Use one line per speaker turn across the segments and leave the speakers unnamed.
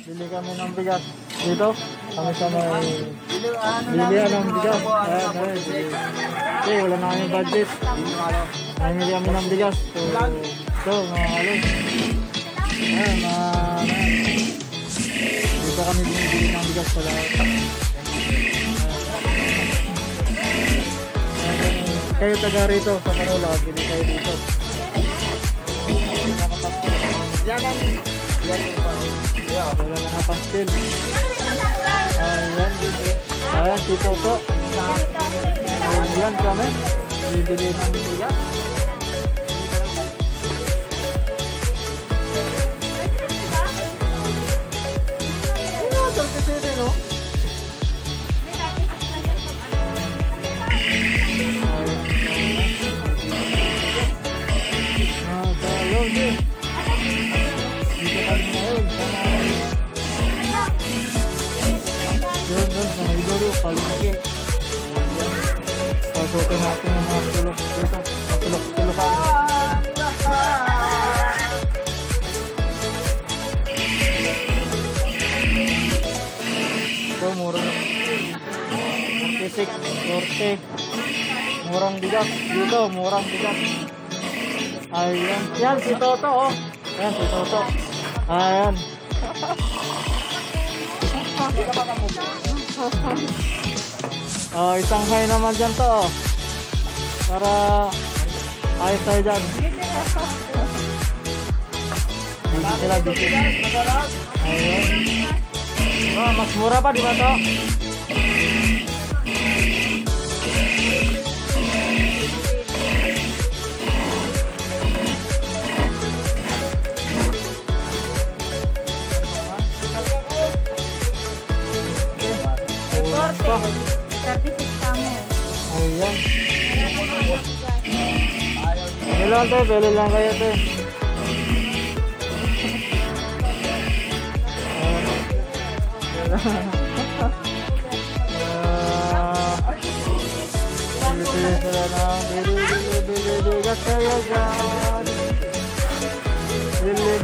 Bili kami ng bigas. Dito, kami sa may bilihan ng bigas. Ayan, kasi wala na kami budget. Namili kami ng bigas. So mga halos. Ayan, dito kami bumibili ng bigas pala. Kayo taga rito sa Manila, bili kayo dito. Wala na pastil. Ayan, si Toto. Ayan kami. Bibili ng bigas. Ano, tarkisiri, no? Palagi. Pasukin natin yung mga tulok dito. Tulok-tulokan. Ito, murang 46, 40. Murang bigas. Dito, murang bigas. Ayan. Yan, si Toto, oh. Ayan, si Toto. Ayan. Isang hay naman dyan to, oh. Para ayos tayo dyan. Hindi sila bitin. Ayun. Mas mura pa, di ba to? Ayan. Ilan tayo, beli lang kayo tayo.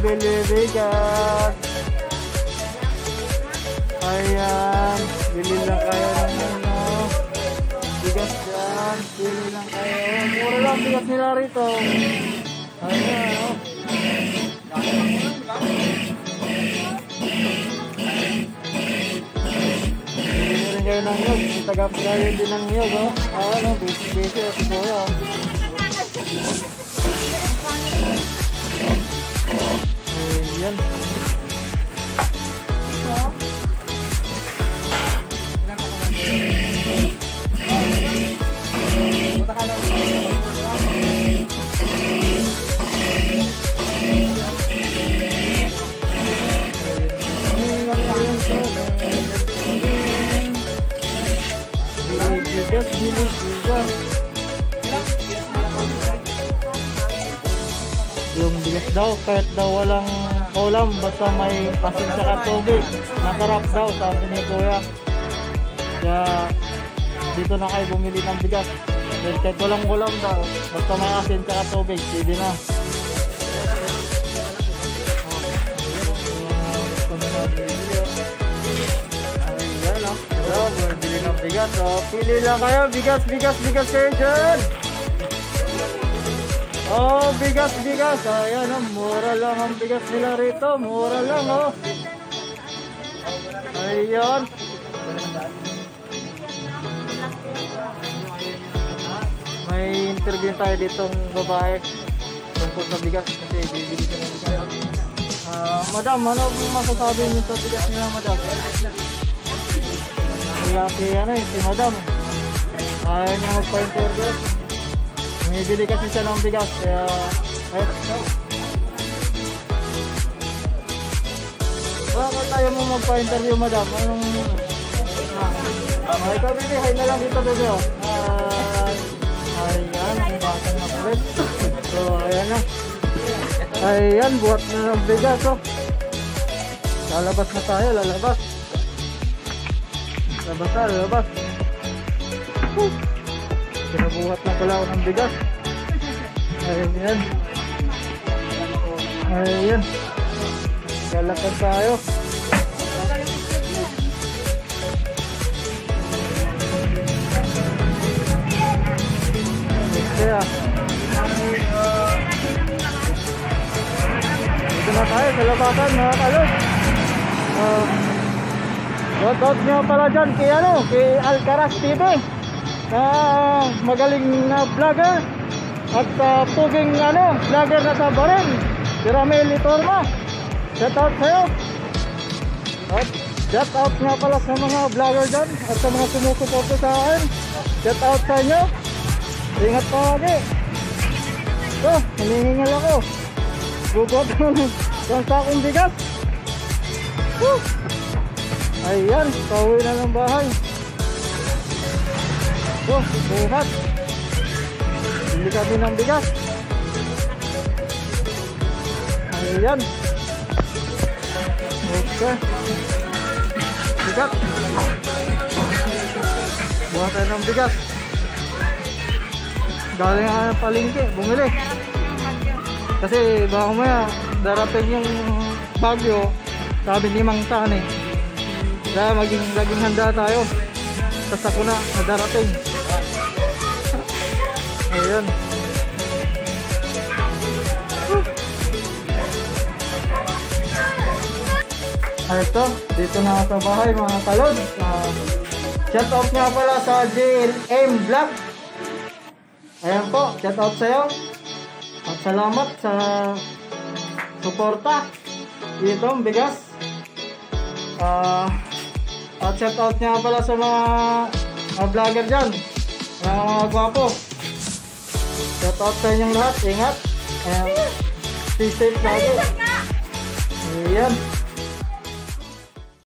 Bili bigas. Ayan, bili lang kayo ng bigas dyan, bili lang kayo. Mura lang bigas nila rito. Ayan, oh. Bili rin kayo ng nyog. Tagap kayo din ng nyog, oh. Ayan, oh, busy-busy ako po yan. Ayan. Yung bigas daw, kahit daw walang ulam, basta may asin saka tubig, masarap daw, sabi ni Kuya. Kaya dito na kayo bumili ng bigas. Kahit walang ulam daw, basta may asin saka tubig, pwede na. Ayan, oh. Bumili ng bigas. Pili lang kayo, bigas kayo dyan. Oh, bigas. Ayan, oh, mura lang ang bigas nila rito. Mura lang, oh. Ayan. May interview tayo ditong babae tungkol sa bigas kasi bibili ko ng bigas. Madam, ano masasabi niyo sa bigas niya, madam? Si madam. Ayaw niya magpa-interview. Bibili kasi siya ng bigas, kaya bakit tayo mo magpa-interview, madam? Anong ikaw, bebe, hay na lang dito, bebe, oh. Ayan, batang na ulit. So, ayan na. Ayan, buhat na ng bigas, oh. Lalabas na tayo, lalabas. Lalabas. Pinabuhat na pala ako ng bigas. Ayan. Ayan. Lalakad tayo. Kaya dito na tayo sa labasan mga kalod. Shoutout nyo pala dyan kay Alcaraz TV na magaling na vlogger at puging vlogger na sa Baren, si Ramel Litorma. Shoutout sa'yo. At shoutout nga pala sa mga vlogger dyan at sa mga sumusuporto sa akin. Shoutout sa inyo. Ingat pa lagi. So, hinihingal ako. Bubot ng sakong bigas. Woo! Ayan, pauwi na ng bahay. So, buhat. Bili kami ng bigas. Ayan. Okay. Bigas. Buhat tayo ng bigas. Galing nga ng palengke, bumili. Kasi baka maya darating yung bagyo, sabi ni Mang Tan eh. Kaya maging handa tayo sa sakuna na darating. Ayan. Ito, dito na sa bahay mga kalod. Shout out nga pala sa JLM Vlog. Ayan po, shout out sa'yo. At salamat sa suporta. Dito, bigas. At shout out nga pala sa mga vlogger dyan. Mga gwapo. Shout out sa inyong lahat. Ingat. Ayan. Stay safe lagi. Ayan.